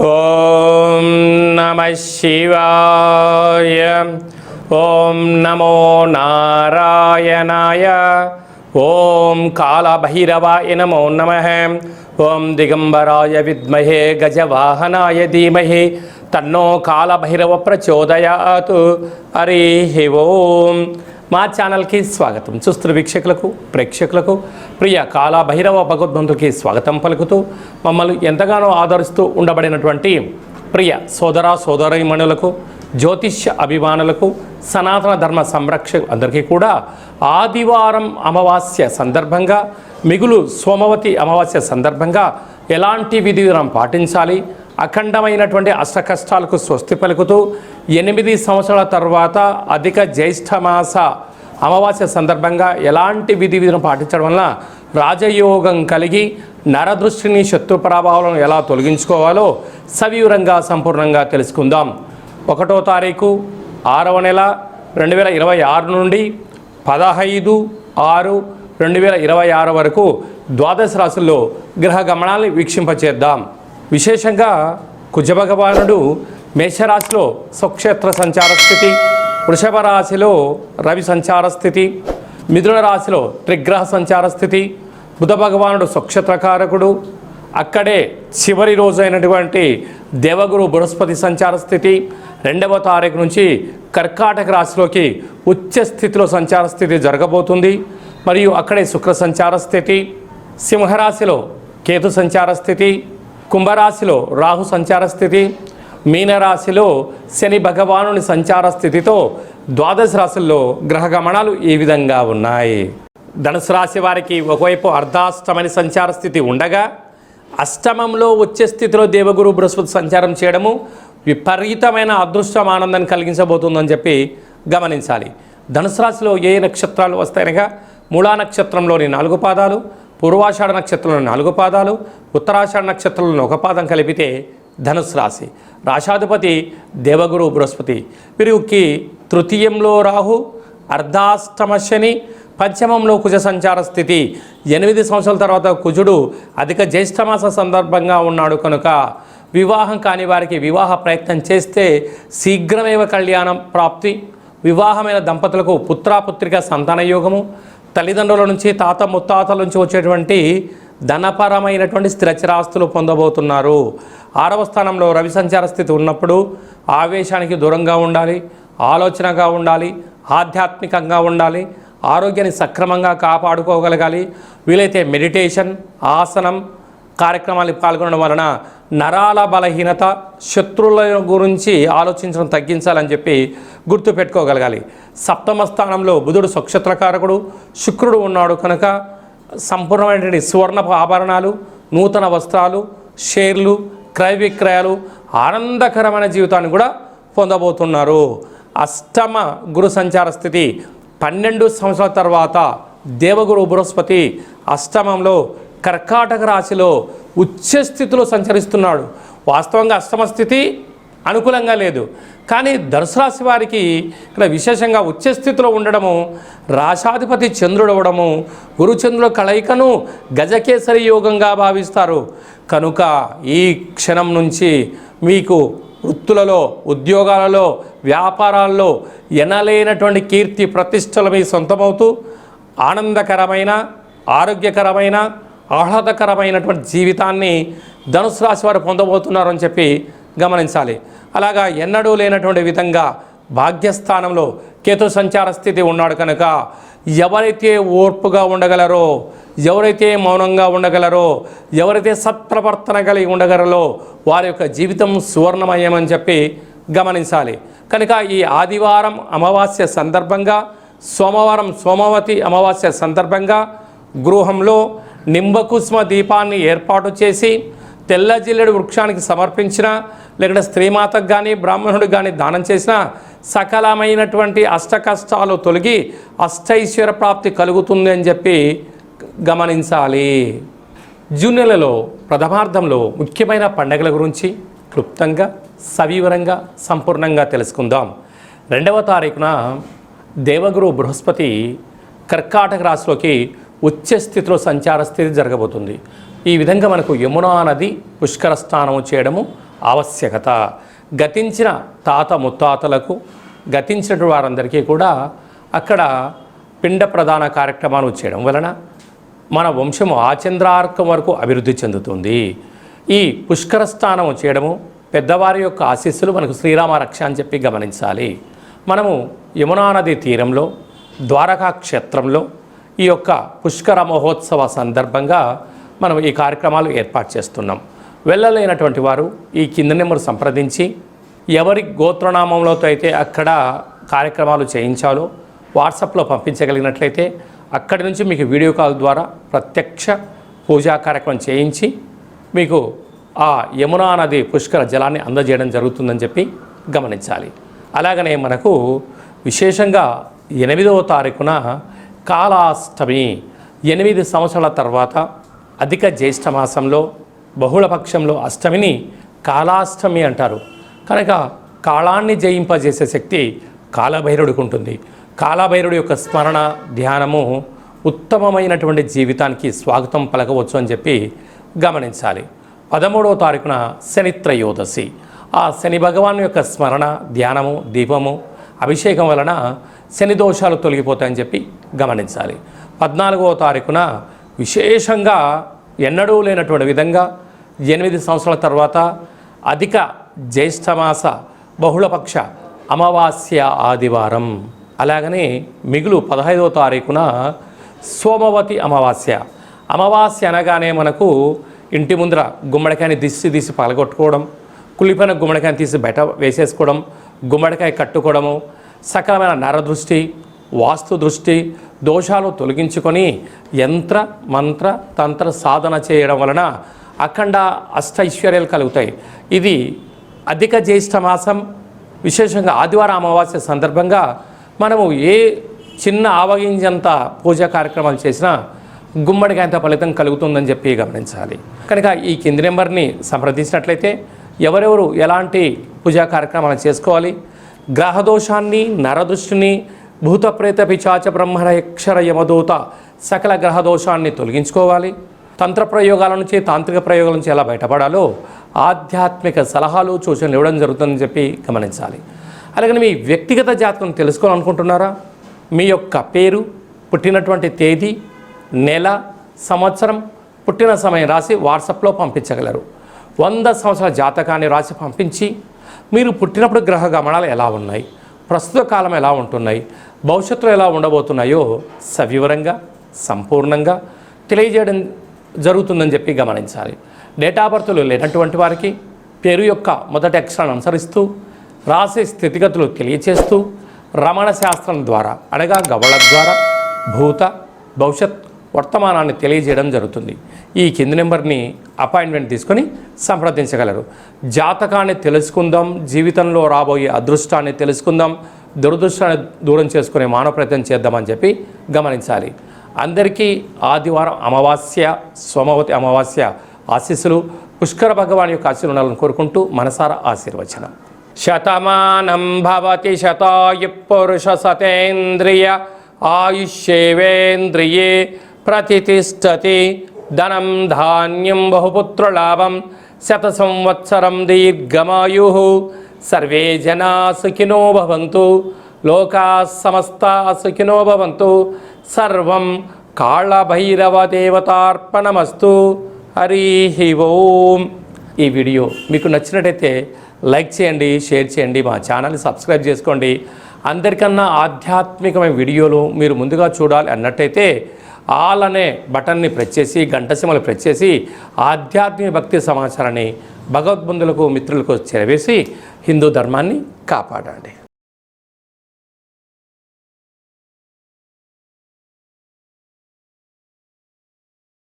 ఓం నమః శివాయ. ఓం నమో నారాయణాయ. ఓం కాళభైరవాయ నమో నమః. ఓం దిగంబరాయ విద్మహే గజవాహనాయ ధీమహి తన్నో కాళభైరవ ప్రచోదయాత్. హరి ఓం. మా ఛానల్కి స్వాగతం. చూస్తున్న వీక్షకులకు ప్రేక్షకులకు ప్రియ కాళభైరవ భగవద్బంధుకి స్వాగతం పలుకుతూ మమ్మల్ని ఎంతగానో ఆదరిస్తూ ఉండబడినటువంటి ప్రియ సోదర సోదరీమణులకు, జ్యోతిష్య అభిమానులకు, సనాతన ధర్మ సంరక్షకు అందరికీ కూడా ఆదివారం అమావాస్య సందర్భంగా, మిగులు సోమవతి అమావాస్య సందర్భంగా ఎలాంటి విధి విధానం పాటించాలి, అఖండమైనటువంటి అష్ట కష్టాలకు స్వస్తి పలుకుతూ 8 సంవత్సరాల తర్వాత అధిక జ్యేష్ఠమాస అమావాస్య సందర్భంగా ఎలాంటి విధి విధానం పాటించడం వలన రాజయోగం కలిగి నరదృష్టిని, శత్రు ప్రభావాలను ఎలా తొలగించుకోవాలో సవివరంగా సంపూర్ణంగా తెలుసుకుందాం. 1వ తారీఖు 6వ నెల 2026 నుండి 15/6/2026 వరకు ద్వాదశ రాశుల్లో గ్రహ గమనాన్ని వీక్షింపచేద్దాం. విశేషంగా కుజభగవానుడు మేషరాశిలో స్వక్షేత్ర సంచార స్థితి, వృషభ రాశిలో రవి సంచార స్థితి, మిథున రాశిలో త్రిగ్రహ సంచార స్థితి, బుధ భగవానుడు స్వక్షేత్రకారకుడు, అక్కడే చివరి రోజు అయినటువంటి దేవగురు బృహస్పతి సంచార స్థితి, 2వ తారీఖు నుంచి కర్కాటక రాశిలోకి ఉచ్చ స్థితిలో సంచార స్థితి జరగబోతుంది. మరియు అక్కడే శుక్ర సంచార స్థితి, సింహరాశిలో కేతు సంచార స్థితి, కుంభరాశిలో రాహు సంచార స్థితి, మీనరాశిలో శని భగవానుని సంచార స్థితితో ద్వాదశ రాశుల్లో గ్రహ గమనాలు ఈ విధంగా ఉన్నాయి. ధనుసు రాశి వారికి ఒకవైపు అర్ధాష్టమని సంచార స్థితి ఉండగా, అష్టమంలో వచ్చే స్థితిలో దేవగురు బృహస్పతి సంచారం చేయడము విపరీతమైన అదృష్టం, ఆనందాన్ని కలిగించబోతుందని చెప్పి గమనించాలి. ధనుసు రాశిలో ఏ నక్షత్రాలు వస్తాయనగా మూలా నక్షత్రంలోని 4 పాదాలు, పూర్వాషాఢ నక్షత్రంలోని 4 పాదాలు, ఉత్తరాషాఢ నక్షత్రంలోని 1 పాదం కలిపితే ధనుసు రాశి. రాశాధిపతి దేవగురు బృహస్పతి. వీరికి తృతీయంలో రాహు, అర్ధాష్టమ శని, పంచమంలో కుజ సంచార స్థితి. 8 సంవత్సరాల తర్వాత కుజుడు అధిక జ్యేష్ఠమాస సందర్భంగా ఉన్నాడు కనుక వివాహం కాని వారికి వివాహ ప్రయత్నం చేస్తే శీఘ్రమేవ కళ్యాణం ప్రాప్తి, వివాహమైన దంపతులకు పుత్రాపుత్రిక సంతాన యోగము, తల్లిదండ్రుల నుంచి తాత ముత్తాతల నుంచి వచ్చేటువంటి ధనపరమైనటువంటి స్థిరచిరాస్తులు పొందబోతున్నారు. 6వ స్థానంలో రవి సంచార స్థితి ఉన్నప్పుడు ఆవేశానికి దూరంగా ఉండాలి, ఆలోచనగా ఉండాలి, ఆధ్యాత్మికంగా ఉండాలి, ఆరోగ్యాన్ని సక్రమంగా కాపాడుకోగలగాలి. వీలైతే మెడిటేషన్, ఆసనం కార్యక్రమాలు పాల్గొనడం వలన నరాల బలహీనత, శత్రువుల గురించి ఆలోచించడం తగ్గించాలని చెప్పి గుర్తుపెట్టుకోగలగాలి. 7వ స్థానంలో బుధుడు స్వక్షేత్రకారకుడు, శుక్రుడు ఉన్నాడు కనుక సంపూర్ణమైనటువంటి సువర్ణ ఆభరణాలు, నూతన వస్త్రాలు, షేర్లు, క్రయ విక్రయాలు, ఆనందకరమైన జీవితాన్ని కూడా పొందబోతున్నారు. అష్టమ గురు సంచార స్థితి 12 సంవత్సరాల తర్వాత దేవగురు బృహస్పతి అష్టమంలో కర్కాటక రాశిలో ఉచ్చస్థితిలో సంచరిస్తున్నాడు. వాస్తవంగా అష్టమ స్థితి అనుకూలంగా లేదు, కానీ ధనుసు రాశి వారికి ఇక్కడ విశేషంగా ఉచ్చస్థితిలో ఉండడము, రాశాధిపతి చంద్రుడు అవ్వడము, గురుచంద్రుల కలయికను గజకేసరి యోగంగా భావిస్తారు. కనుక ఈ క్షణం నుంచి మీకు వృత్తులలో, ఉద్యోగాలలో, వ్యాపారాల్లో ఎనలేనటువంటి కీర్తి ప్రతిష్టలు మీ సొంతమవుతూ ఆనందకరమైన, ఆరోగ్యకరమైన, ఆహ్లాదకరమైనటువంటి జీవితాన్ని ధనుసు రాశి వారు పొందబోతున్నారని చెప్పి గమనించాలి. అలాగా ఎన్నడూ లేనటువంటి విధంగా భాగ్యస్థానంలో కేతు సంచార స్థితి ఉన్నాడు కనుక ఎవరైతే ఓర్పుగా ఉండగలరో, ఎవరైతే మౌనంగా ఉండగలరో, ఎవరైతే సత్ప్రవర్తన కలిగి ఉండగలరో వారి యొక్క జీవితం సువర్ణమయమని చెప్పి గమనించాలి. కనుక ఈ ఆదివారం అమావాస్య సందర్భంగా, సోమవారం సోమవతి అమావాస్య సందర్భంగా గృహంలో నింబకుస్మ దీపాన్ని ఏర్పాటు చేసి తెల్ల జిల్లెడు వృక్షానికి సమర్పించిన, లేకుంటే స్త్రీమాతకు కానీ బ్రాహ్మణుడికి కానీ దానం చేసిన సకలమైనటువంటి అష్ట కష్టాలు తొలగి అష్టైశ్వర్య ప్రాప్తి కలుగుతుంది అని చెప్పి గమనించాలి. జూన్ నెలలో ప్రథమార్థంలో ముఖ్యమైన పండుగల గురించి క్లుప్తంగా సవివరంగా సంపూర్ణంగా తెలుసుకుందాం. 2వ తారీఖున దేవగురు బృహస్పతి కర్కాటక రాశిలోకి ఉచ్చ స్థితిలో సంచార స్థితి జరగబోతుంది. ఈ విధంగా మనకు యమునా నది పుష్కర స్నానం చేయడము ఆవశ్యకత. గతించిన తాత ముత్తాతలకు, గతించిన వారందరికీ కూడా అక్కడ పిండ ప్రధాన కార్యక్రమాలు చేయడం వలన మన వంశము ఆచంద్రార్కం వరకు అభివృద్ధి చెందుతుంది. ఈ పుష్కర స్నానం చేయడము, పెద్దవారి యొక్క ఆశీస్సులు మనకు శ్రీరామ రక్ష అని చెప్పి గమనించాలి. మనము యమునా నది తీరంలో ద్వారకా క్షేత్రంలో ఈ యొక్క పుష్కర మహోత్సవ సందర్భంగా మనం ఈ కార్యక్రమాలు ఏర్పాటు చేస్తున్నాం. వెళ్ళలేనటువంటి వారు ఈ కింద నెంబర్ సంప్రదించి ఎవరి గోత్రనామంలో అయితే అక్కడ కార్యక్రమాలు చేయించాలో వాట్సాప్లో పంపించగలిగినట్లయితే అక్కడి నుంచి మీకు వీడియో కాల్ ద్వారా ప్రత్యక్ష పూజా కార్యక్రమం చేయించి మీకు ఆ యమునా నది పుష్కర జలాన్ని అందజేయడం జరుగుతుందని చెప్పి గమనించాలి. అలాగనే మనకు విశేషంగా 8వ తారీఖున కాళాష్టమి, 8 సంవత్సరాల తర్వాత అధిక జ్యేష్ఠ మాసంలో బహుళపక్షంలో అష్టమిని కాళాష్టమి అంటారు. కనుక కాళాన్ని జయింపజేసే శక్తి కాలభైరవుడికి ఉంటుంది. కాలభైరవుడి యొక్క స్మరణ ధ్యానము ఉత్తమమైనటువంటి జీవితానికి స్వాగతం పలకవచ్చు అని చెప్పి గమనించాలి. 13వ తారీఖున శని త్రయోదశి. ఆ శని భగవాన్ యొక్క స్మరణ ధ్యానము దీపము అభిషేకం వలన శని దోషాలు తొలగిపోతాయని చెప్పి గమనించాలి. 14వ తారీఖున విశేషంగా ఎన్నడూ లేనటువంటి విధంగా 8 సంవత్సరాల తర్వాత అధిక జ్యేష్ఠమాస బహుళపక్ష అమావాస్య ఆదివారం. అలాగనే మిగులు 15వ తారీఖున సోమవతి అమావాస్య. అమావాస్య అనగానే మనకు ఇంటి ముందర గుమ్మడికాయని తీసి పలగొట్టుకోవడం, కులిపోయిన గుమ్మడికాయని తీసి బయట వేసేసుకోవడం, గుమ్మడికాయ కట్టుకోవడము, సకలమైన నరదృష్టి, వాస్తు దృష్టి దోషాలు తొలగించుకొని యంత్ర మంత్ర తంత్ర సాధన చేయడం వలన అఖండ అష్టైశ్వర్యాలు కలుగుతాయి. ఇది అధిక జ్యేష్ఠ మాసం విశేషంగా ఆదివారం అమావాస్య సందర్భంగా మనము ఏ చిన్న ఆవగింజంత పూజా కార్యక్రమాలు చేసినా గుమ్మడికాయంత ఫలితం కలుగుతుందని చెప్పి గమనించాలి. కనుక ఈ కింది నెంబర్ని సంప్రదించినట్లయితే ఎవరెవరు ఎలాంటి పూజా కార్యక్రమాలు చేసుకోవాలి, గ్రహదోషాన్ని, నరదృష్టిని, భూత ప్రేత పిశాచ బ్రహ్మణ యక్షర యమదూత సకల గ్రహదోషాన్ని తొలగించుకోవాలి, తంత్ర ప్రయోగాల నుంచి తాంత్రిక ప్రయోగాల నుంచి ఎలా బయటపడాలో ఆధ్యాత్మిక సలహాలు సూచనలు ఇవ్వడం జరుగుతుందని చెప్పి గమనించాలి. అలాగే మీ వ్యక్తిగత జాతకం తెలుసుకోవాలనుకుంటున్నారా? మీ యొక్క పేరు, పుట్టినటువంటి తేదీ, నెల, సంవత్సరం, పుట్టిన సమయం రాసి వాట్సాప్లో పంపించగలరు. 100 సంవత్సరాల జాతకాన్ని రాసి పంపించి మీరు పుట్టినప్పుడు గ్రహ గమనాలు ఎలా ఉన్నాయి, ప్రస్తుత కాలం ఎలా ఉంటున్నాయి, భవిష్యత్తులో ఎలా ఉండబోతున్నాయో సవివరంగా సంపూర్ణంగా తెలియజేయడం జరుగుతుందని చెప్పి గమనించాలి. డేటా బర్త్లు లేనటువంటి వారికి పేరు యొక్క మొదటి అక్షరాన్ని అనుసరిస్తూ రాసే స్థితిగతులు తెలియచేస్తూ రమణ శాస్త్రం ద్వారా అనగా గవళ ద్వారా భూత భవిష్యత్ వర్తమానాన్ని తెలియజేయడం జరుగుతుంది. ఈ కింది నెంబర్ని అపాయింట్మెంట్ తీసుకొని సంప్రదించగలరు. జాతకాన్ని తెలుసుకుందాం, జీవితంలో రాబోయే అదృష్టాన్ని తెలుసుకుందాం, దురదృష్టాన్ని దూరం చేసుకునే మానవ ప్రయత్నం చేద్దామని చెప్పి గమనించాలి. అందరికీ ఆదివారం అమావాస్య, సోమవతి అమావాస్య ఆశీస్సులు, పుష్కర భగవాన్ యొక్క ఆశీర్వాదాలను కోరుకుంటూ మనసారా ఆశీర్వచనం. శతమానం భవతి శతాయు పురుష సతేంద్రియ ఆయుష్యేవేంద్రియే ప్రతిష్టతి. ధనం ధాన్యం బహుపుత్రలాభం శత సంవత్సరం దీర్ఘమాయు. సర్వే జనా సుఖినో భవంతు, లోకా సమస్తా సుఖినో భవంతు. సర్వం కాళభైరవ దేవతార్పణమస్తు. హరి ఓం. ఈ వీడియో మీకు నచ్చినట్టయితే లైక్ చేయండి, షేర్ చేయండి, మా ఛానల్ని సబ్స్క్రైబ్ చేసుకోండి. అందరికన్నా ఆధ్యాత్మికమైన వీడియోలు మీరు ముందుగా చూడాలి అన్నట్టయితే ఆల్ అనే బటన్ని ప్రెస్ చేసి గంట సింబల్ ప్రెస్ చేసి ఆధ్యాత్మిక భక్తి సమాచారాన్ని భగవద్బంధులకు మిత్రులకు చేరవేసి హిందూ ధర్మాన్ని కాపాడండి.